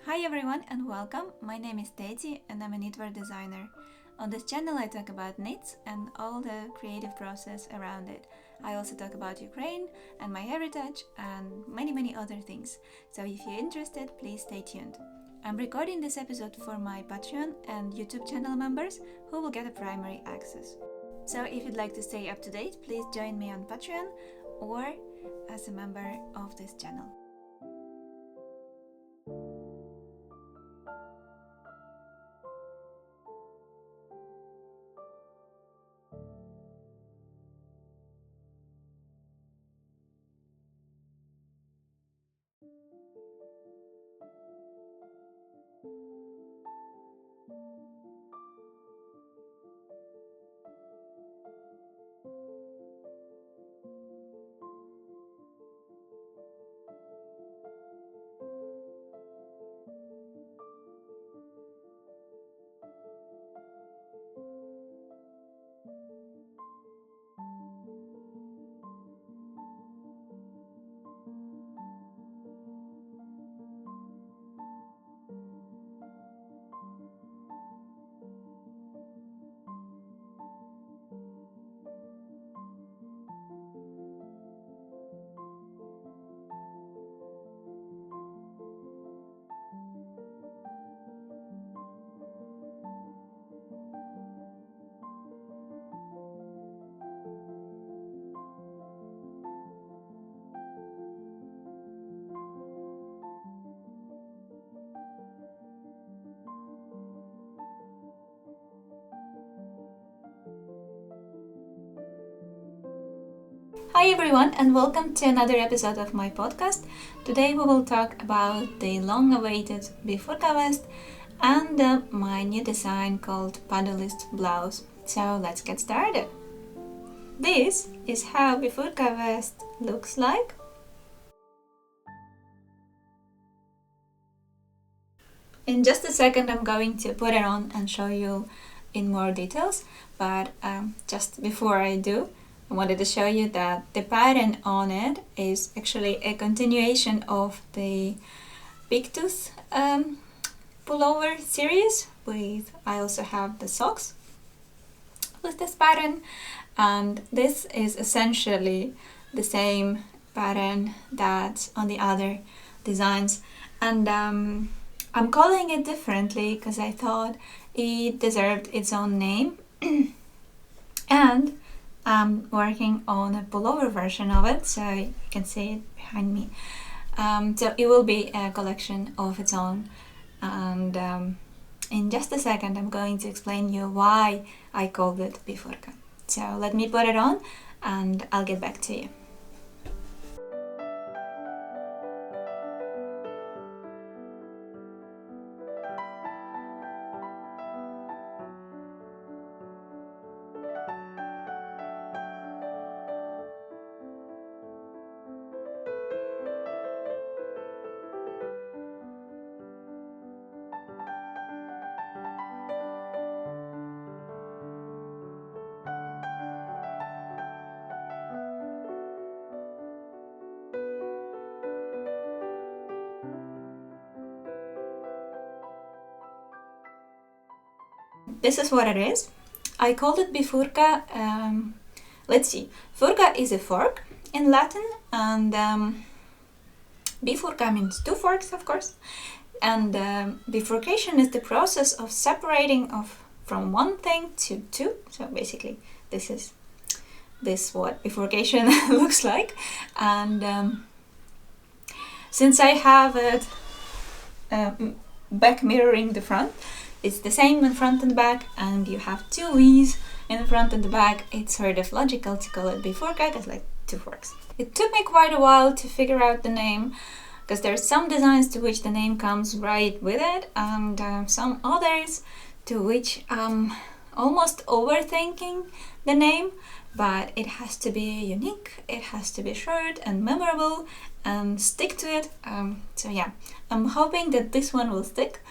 Hi everyone and welcome. My name is Teti and I'm a knitwear designer. On this channel I talk about knits and all the creative process around it. I also talk about Ukraine and my heritage and many other things. So if you're interested, please stay tuned. I'm recording this episode for my Patreon and YouTube channel members who will get a primary access. So if you'd like to stay up to date, please join me on Patreon or as a member of this channel. Hi everyone and welcome to another episode of my podcast. Today we will talk about the long-awaited Bifurca vest and my new design called Padolyst blouse. So let's get started. This is how Bifurca vest looks like. In just a second I'm going to put it on and show you in more details, but just before I do, I wanted to show you that the pattern on it is actually a continuation of the Big Tooth pullover series. I also have the socks with this pattern, and this is essentially the same pattern that's on the other designs. And I'm calling it differently because I thought it deserved its own name. And I'm working on a pullover version of it, so you can see it behind me. So it will be a collection of its own, and in just a second I'm going to explain you why I called it Bifurca. So let me put it on and I'll get back to you. This is what it is. I called it Bifurca. Let's see. Furca is a fork in Latin, and bifurca means two forks, of course. And bifurcation is the process of separating from one thing to two. So basically, this is what bifurcation looks like. And since I have it back mirroring the front, it's the same in front and back, and you have two V's in the front and the back. It's sort of logical to call it Bifurca, because like two forks. It took me quite a while to figure out the name, because there are some designs to which the name comes right with it, and some others to which I'm almost overthinking the name, but it has to be unique, it has to be short and memorable and stick to it. So yeah, I'm hoping that this one will stick.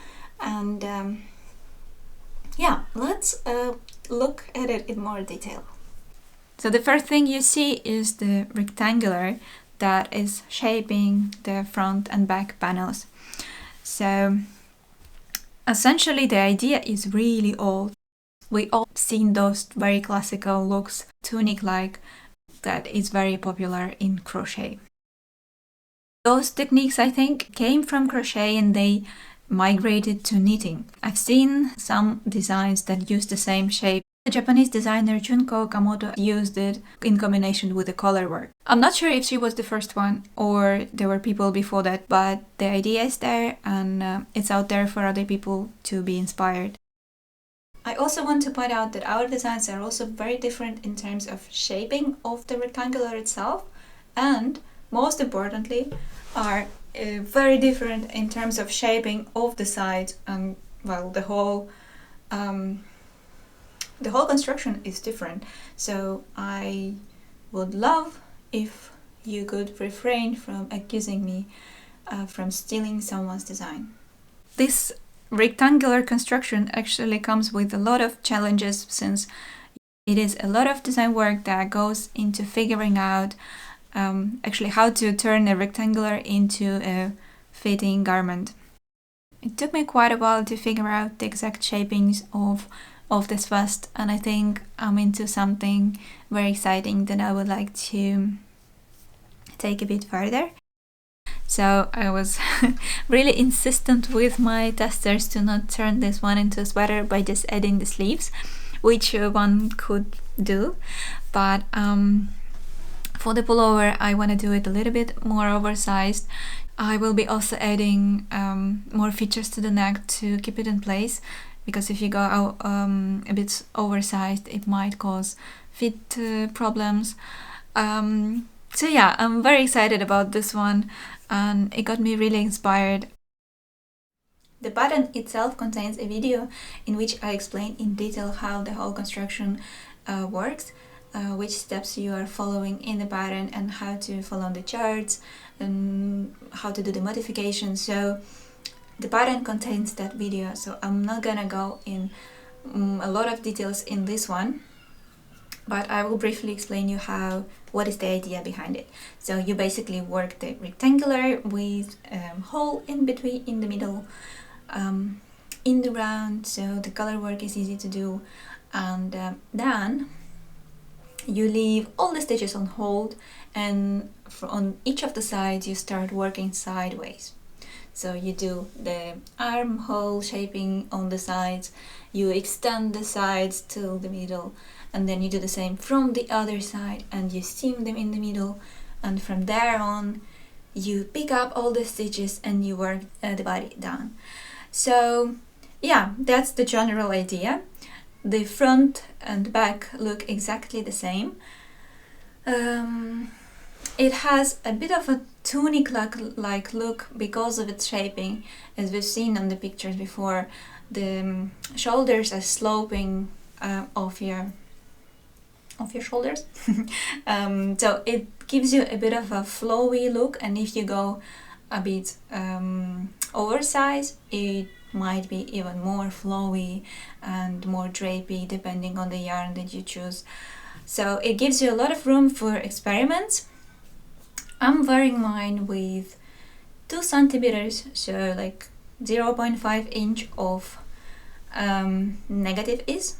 And yeah, let's look at it in more detail. So the first thing you see is the rectangular that is shaping the front and back panels. So essentially the idea is really old. We all seen those very classical looks, tunic-like, that is very popular in crochet. Those techniques, I think, came from crochet and they migrated to knitting. I've seen some designs that use the same shape. The Japanese designer Junko Okamoto used it in combination with the color work. I'm not sure if she was the first one or there were people before that, but the idea is there and it's out there for other people to be inspired. I also want to point out that our designs are also very different in terms of shaping of the rectangular itself, and most importantly are very different in terms of shaping of the sides, and well, the whole construction is different. So I would love if you could refrain from accusing me from stealing someone's design. This rectangular construction actually comes with a lot of challenges, since it is a lot of design work that goes into figuring out actually how to turn a rectangular into a fitting garment. It took me quite a while to figure out the exact shapings of this vest, and I think I'm into something very exciting that I would like to take a bit further. So I was really insistent with my testers to not turn this one into a sweater by just adding the sleeves, which one could do, but for the pullover I want to do it a little bit more oversized. I will be also adding more features to the neck to keep it in place, because if you go out a bit oversized it might cause fit problems. So yeah, I'm very excited about this one and it got me really inspired. The pattern itself contains a video in which I explain in detail how the whole construction works, which steps you are following in the pattern and how to follow the charts and how to do the modifications. So the pattern contains that video, so I'm not gonna go in a lot of details in this one, but I will briefly explain you what is the idea behind it. So you basically work the rectangular with a hole in between, in the middle, in the round, so the color work is easy to do, and then you leave all the stitches on hold, and on each of the sides you start working sideways. So you do the armhole shaping on the sides, you extend the sides till the middle, and then you do the same from the other side and you seam them in the middle, and from there on you pick up all the stitches and you work the body down. So yeah, that's the general idea. The front and back look exactly the same. It has a bit of a tunic-like look because of its shaping, as we've seen on the pictures before. The shoulders are sloping off your shoulders. So it gives you a bit of a flowy look, and if you go a bit oversized, it might be even more flowy and more drapey depending on the yarn that you choose. So it gives you a lot of room for experiments. I'm wearing mine with 2 centimeters, so like 0.5 inch of negative is.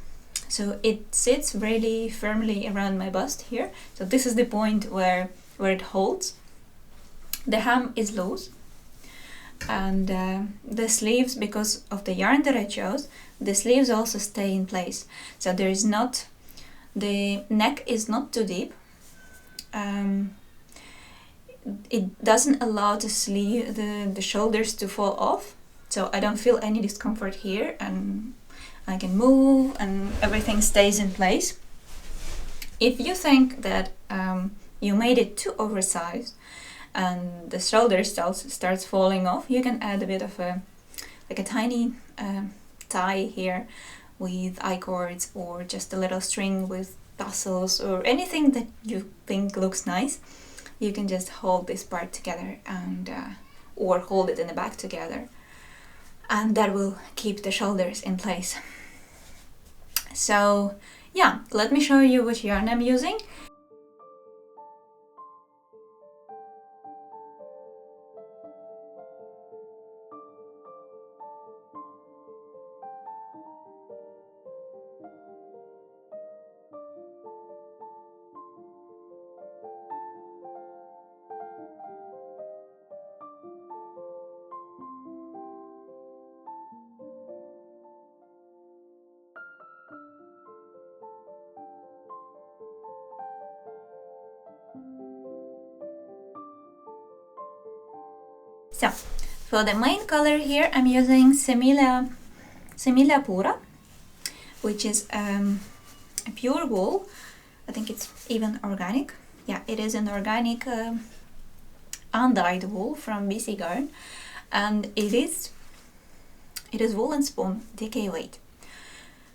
So it sits really firmly around my bust here. So this is the point where it holds. The hem is loose, and the sleeves, because of the yarn that I chose, the sleeves also stay in place. So there is not, the neck is not too deep. It doesn't allow the sleeve, the shoulders to fall off, so I don't feel any discomfort here, and I can move and everything stays in place. If you think that you made it too oversized and the shoulder starts falling off, you can add a bit of a tiny tie here with I-cords, or just a little string with tassels, or anything that you think looks nice. You can just hold this part together and or hold it in the back together, and that will keep the shoulders in place. So yeah, let me show you which yarn I'm using. So for the main color here, I'm using Semilla Pura, which is a pure wool. I think it's even organic. Yeah, it is an organic undyed wool from BC Garn, and it is wool and spoon DK weight.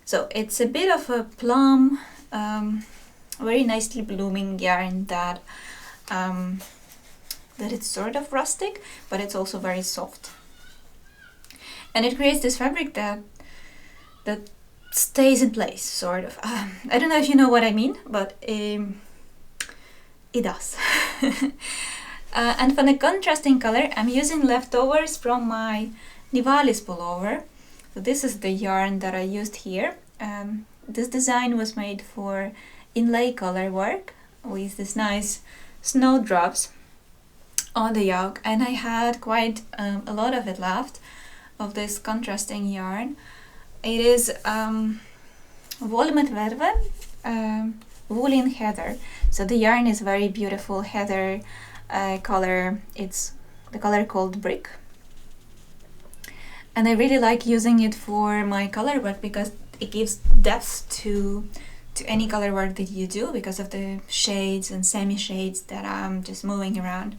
So it's a bit of a plum, very nicely blooming yarn that it's sort of rustic, but it's also very soft. And it creates this fabric that stays in place, sort of. I don't know if you know what I mean, but it does. And for the contrasting color, I'm using leftovers from my Nivalis pullover. So this is the yarn that I used here. This design was made for inlay color work with this nice snowdrops on the yoke, and I had quite a lot of it left, of this contrasting yarn. It is Volmet Verve Woolen Heather. So the yarn is very beautiful heather color. It's the color called Brick. And I really like using it for my color work because it gives depth to any color work that you do because of the shades and semi-shades that I'm just moving around.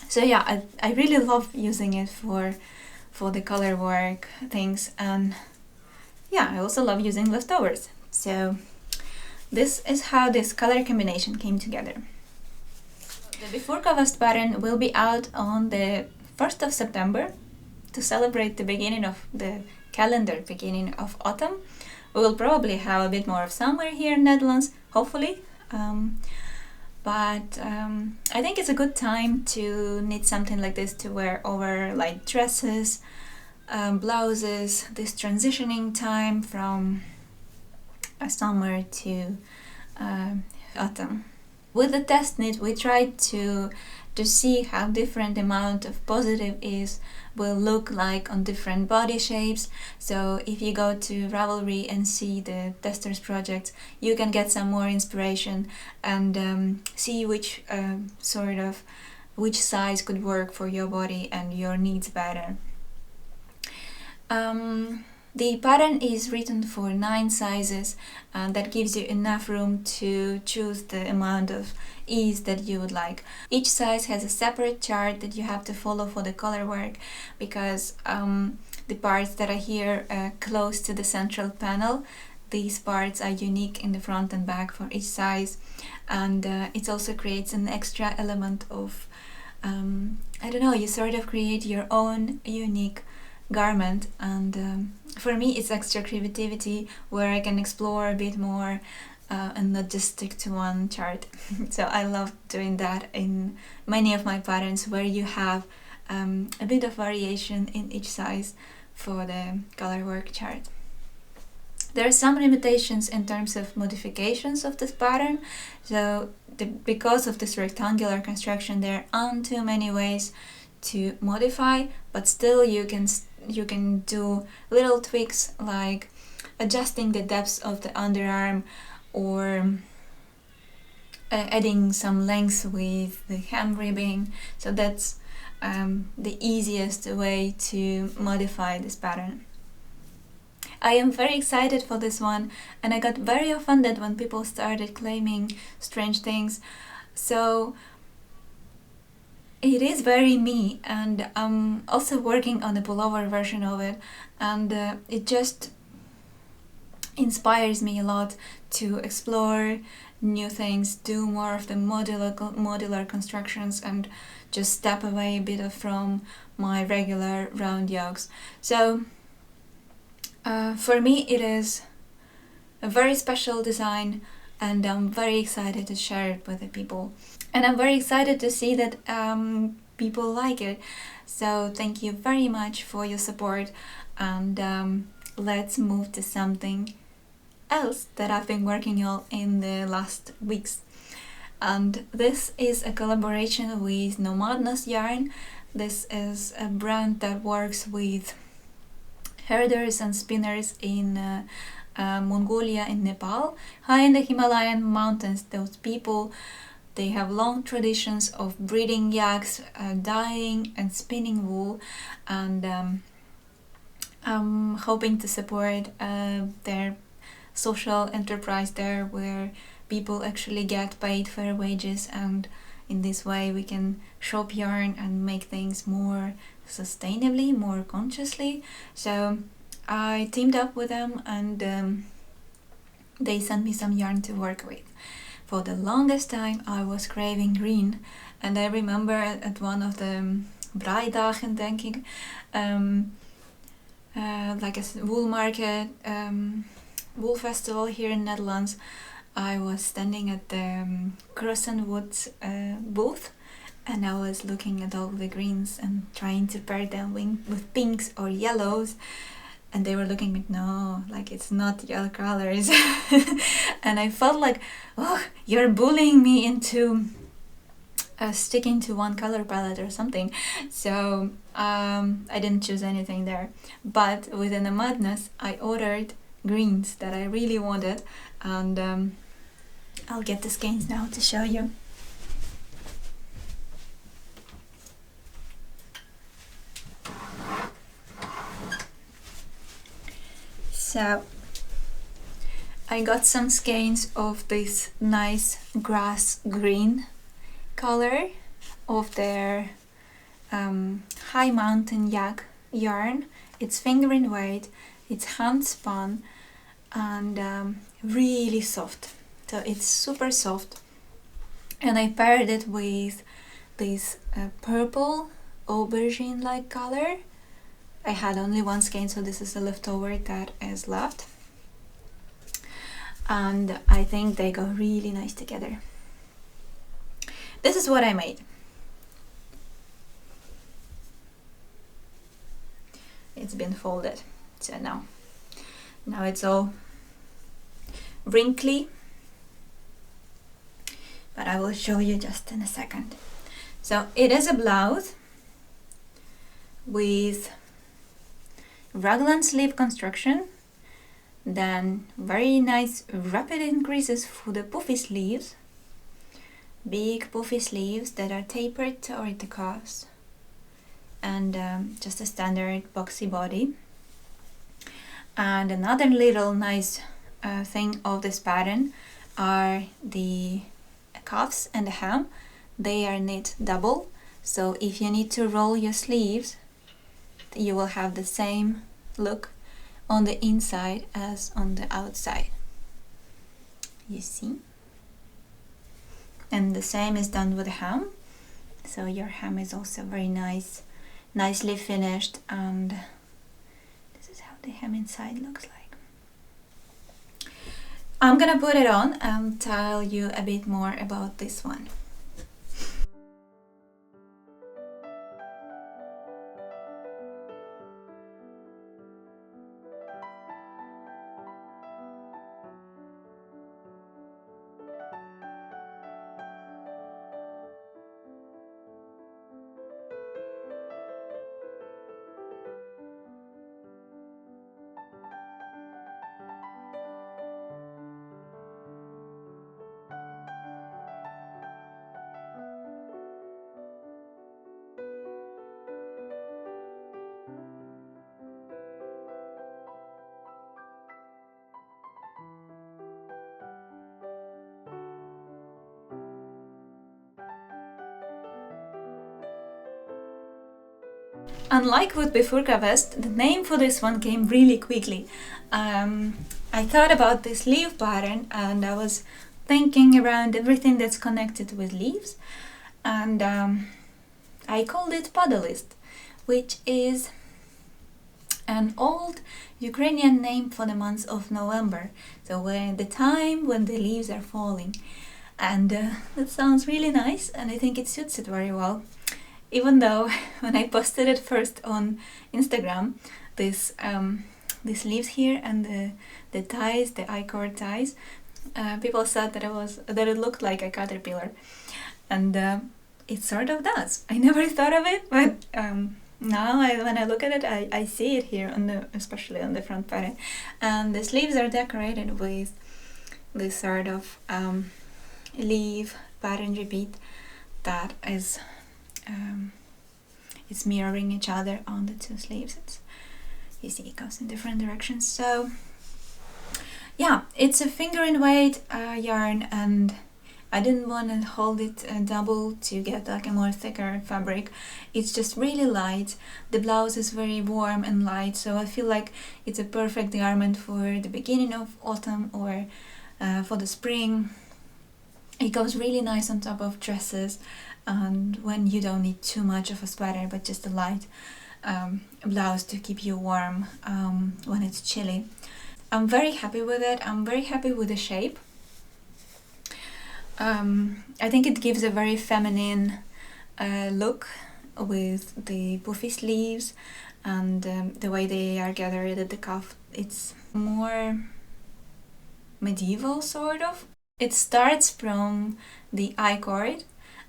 So yeah, I really love using it for the color work things, and yeah, I also love using leftovers. So this is how this color combination came together. The Bifurca vest pattern will be out on the 1st of September to celebrate the beginning of the calendar, beginning of autumn. We will probably have a bit more of summer here in Netherlands, hopefully. But I think it's a good time to knit something like this to wear over like dresses, blouses, this transitioning time from summer to autumn. With the test knit, we tried to see how different amount of positive is will look like on different body shapes. So if you go to Ravelry and see the testers projects, you can get some more inspiration and see which size could work for your body and your needs better. The pattern is written for 9 sizes, and that gives you enough room to choose the amount of ease that you would like. Each size has a separate chart that you have to follow for the color work, because the parts that are here close to the central panel, these parts are unique in the front and back for each size, and it also creates an extra element of, I don't know, you sort of create your own unique garment, and for me it's extra creativity where I can explore a bit more and not just stick to one chart. So I love doing that in many of my patterns where you have a bit of variation in each size for the color work chart. There are some limitations in terms of modifications of this pattern, so because of this rectangular construction there aren't too many ways to modify, but still you can do little tweaks like adjusting the depth of the underarm or adding some length with the hem ribbing. So that's the easiest way to modify this pattern. I am very excited for this one, and I got very offended when people started claiming strange things. So it is very me, and I'm also working on a pullover version of it, and it just inspires me a lot to explore new things, do more of the modular constructions, and just step away a bit from my regular round yokes. So for me it is a very special design, and I'm very excited to share it with the people. And I'm very excited to see that people like it. So thank you very much for your support, and let's move to something else that I've been working on in the last weeks. And this is a collaboration with Nomadnoos yarn. This is a brand that works with herders and spinners in Mongolia and Nepal, high in the Himalayan mountains. Those people They have long traditions of breeding yaks, dyeing and spinning wool, and I'm hoping to support their social enterprise there, where people actually get paid fair wages, and in this way we can shop yarn and make things more sustainably, more consciously. So I teamed up with them, and they sent me some yarn to work with. For the longest time I was craving green, and I remember at one of the braaidagen, denk ik, like a wool market, wool festival here in Netherlands, I was standing at the Crescent Woods booth, and I was looking at all the greens and trying to pair them with pinks or yellows, and they were looking at me, no, like it's not your colors. And I felt like, oh, you're bullying me into sticking to one color palette or something. So I didn't choose anything there, but within the Nomadnoos I ordered greens that I really wanted, and I'll get the skeins now to show you. So I got some skeins of this nice grass green color of their high mountain yak yarn. It's fingering weight, it's hand spun, and really soft. So it's super soft, and I paired it with this purple aubergine like color. I had only one skein, so this is a leftover that is left, and I think they go really nice together. This is what I made. It's been folded, so now it's all wrinkly, but I will show you just in a second. So it is a blouse with raglan sleeve construction, then very nice rapid increases for the puffy sleeves, big puffy sleeves that are tapered toward the calves, and just a standard boxy body. And another little nice thing of this pattern are the cuffs and the hem. They are knit double, so if you need to roll your sleeves, you will have the same look on the inside as on the outside. You see? And the same is done with the hem. So your hem is also very nice, nicely finished, and this is how the hem inside looks like. I'm gonna put it on and tell you a bit more about this one. Unlike with Bifurca vest, the name for this one came really quickly. I thought about this leaf pattern, and I was thinking around everything that's connected with leaves, and I called it Padolyst, which is an old Ukrainian name for the month of November, so the time when the leaves are falling. And that sounds really nice, and I think it suits it very well. Even though when I posted it first on Instagram, these leaves here and the ties, the I-cord ties, people said that it looked like a caterpillar, and it sort of does. I never thought of it, but now when I look at it, I see it here especially on the front pattern. And the sleeves are decorated with this sort of leaf pattern repeat that is it's mirroring each other on the two sleeves. You see it goes in different directions. So yeah, it's a finger and weight yarn, and I didn't want to hold it double to get like a more thicker fabric. It's just really light. The blouse is very warm and light, so I feel like it's a perfect garment for the beginning of autumn or for the spring. It goes really nice on top of dresses, and when you don't need too much of a sweater but just a light blouse to keep you warm when it's chilly. I'm very happy with it. I'm very happy with the shape. I think it gives a very feminine look with the puffy sleeves and the way they are gathered at the cuff. It's more medieval, sort of. It starts from the I-cord,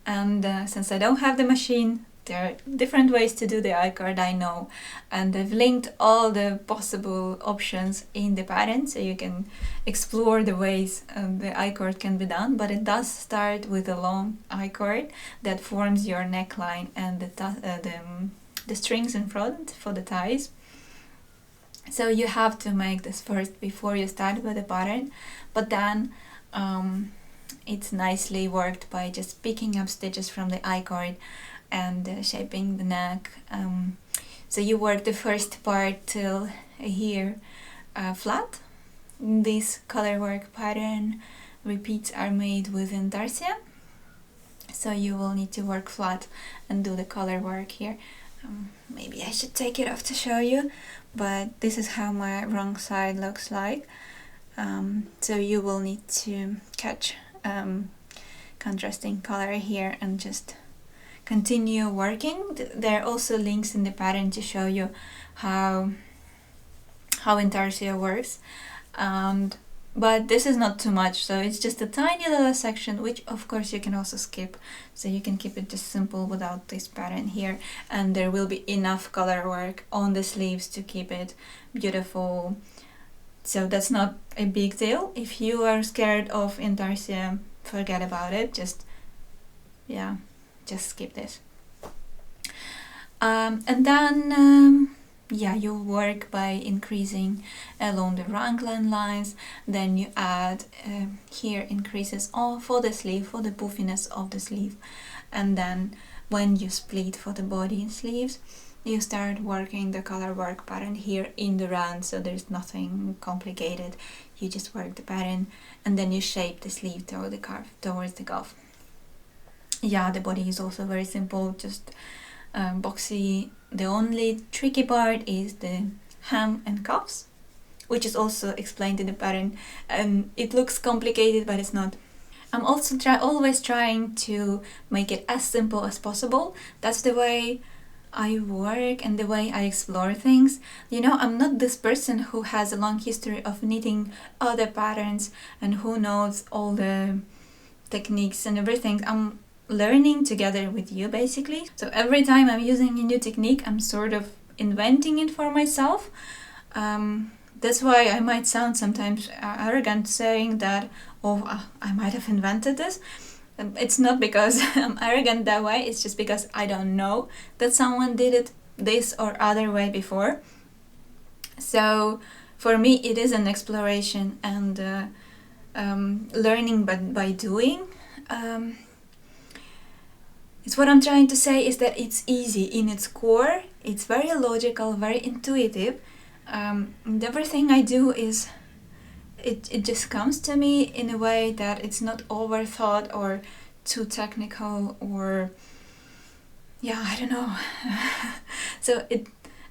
and since I don't have the machine, there are different ways to do the I-cord, I know, and I've linked all the possible options in the pattern, so you can explore the ways the I-cord can be done. But it does start with a long I-cord that forms your neckline and the strings in front for the ties. So you have to make this first before you start with the pattern, but then it's nicely worked by just picking up stitches from the I-cord and shaping the neck. So you work the first part till here flat. This color work pattern repeats are made with intarsia, so you will need to work flat and do the color work here. Maybe I should take it off to show you, but this is how my wrong side looks like. So you will need to catch contrasting color here and just continue working. There are also links in the pattern to show you how intarsia works, but this is not too much, so it's just a tiny little section, which of course you can also skip, so you can keep it just simple without this pattern here, and there will be enough color work on the sleeves to keep it beautiful. So that's not a big deal. If you are scared of intarsia, forget about it. Just skip this. And then you work by increasing along the raglan lines. Then you add here increases all for the sleeve, for the puffiness of the sleeve. And then when you split for the body and sleeves, you start working the color work pattern here in the round, so there's nothing complicated. You just work the pattern and then you shape the sleeve toward the towards the cuff. Yeah, the body is also very simple, just boxy. The only tricky part is the hem and cuffs, which is also explained in the pattern, and it looks complicated, but it's not. I'm also always trying to make it as simple as possible. That's the way I work and the way I explore things. You know, I'm not this person who has a long history of knitting other patterns and who knows all the techniques and everything. I'm learning together with you, basically. So every time I'm using a new technique, I'm sort of inventing it for myself. That's why I might sound sometimes arrogant saying that, I might have invented this. It's not because I'm arrogant that way, it's just because I don't know that someone did it this or other way before. So for me it is an exploration and learning by doing. It's what I'm trying to say is that it's easy in its core, it's very logical, very intuitive. And everything I do is it just comes to me in a way that it's not overthought or too technical, or I don't know. So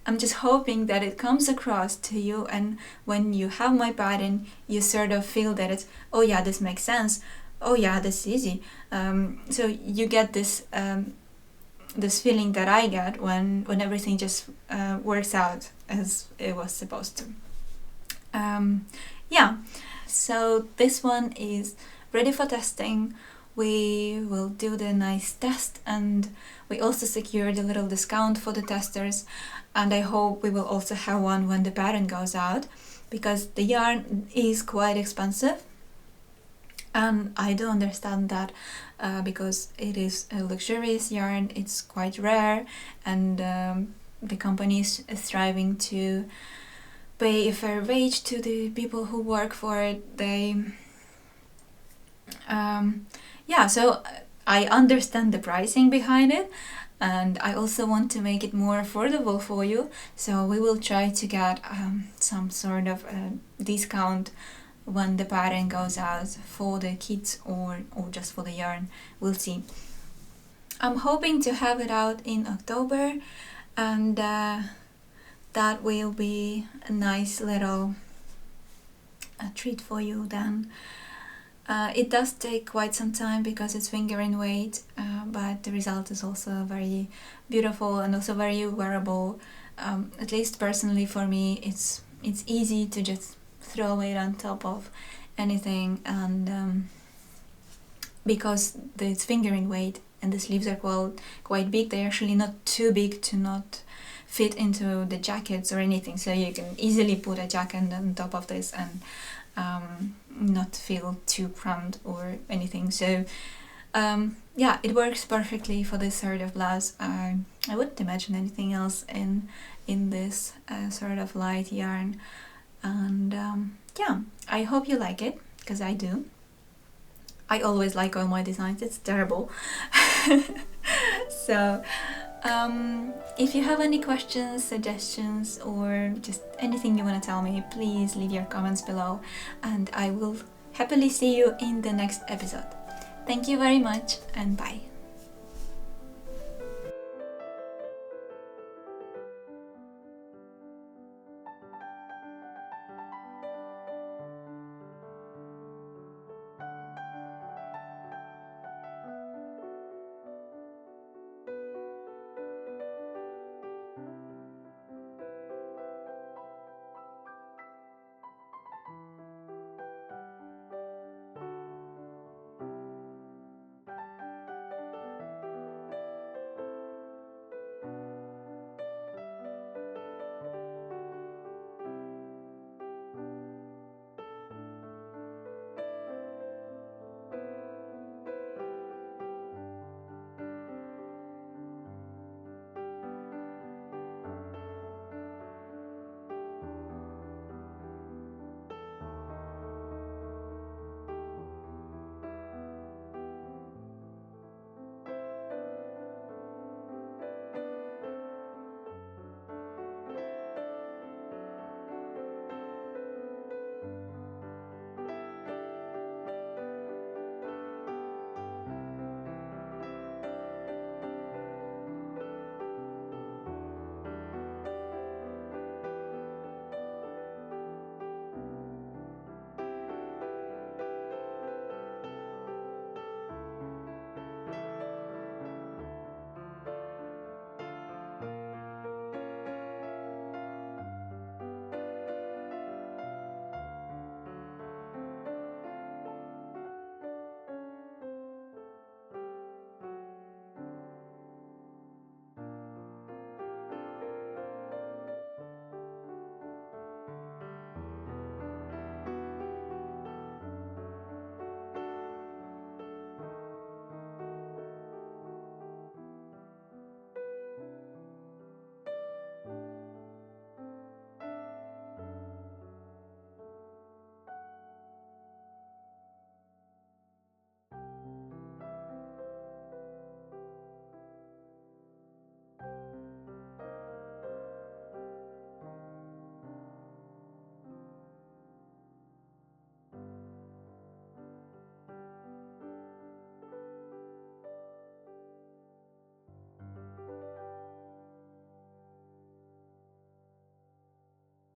I'm just hoping that it comes across to you, and when you have my pattern you sort of feel that it's, this makes sense, this is easy. So you get this this feeling that I get when everything just works out as it was supposed to. So this one is ready for testing. We will do the nice test, and we also secured a little discount for the testers, and I hope we will also have one when the pattern goes out, because the yarn is quite expensive. And I do understand that because it is a luxurious yarn, it's quite rare, and the company is striving to pay a fair wage to the people who work for it. They so I understand the pricing behind it, and I also want to make it more affordable for you, so we will try to get some sort of discount when the pattern goes out for the kits or just for the yarn. We'll see. I'm hoping to have it out in October, and that will be a nice little treat for you then. It does take quite some time because it's fingering weight, but the result is also very beautiful and also very wearable. At least personally for me, it's easy to just throw it on top of anything, and because it's fingering weight and the sleeves are quite big, they're actually not too big to not fit into the jackets or anything, so you can easily put a jacket on top of this and not feel too cramped or anything. So it works perfectly for this sort of blouse. I wouldn't imagine anything else in this sort of light yarn, and I hope you like it, because I do. I always like all my designs, it's terrible. So if you have any questions, suggestions, or just anything you want to tell me, please leave your comments below, and I will happily see you in the next episode. Thank you very much, and bye.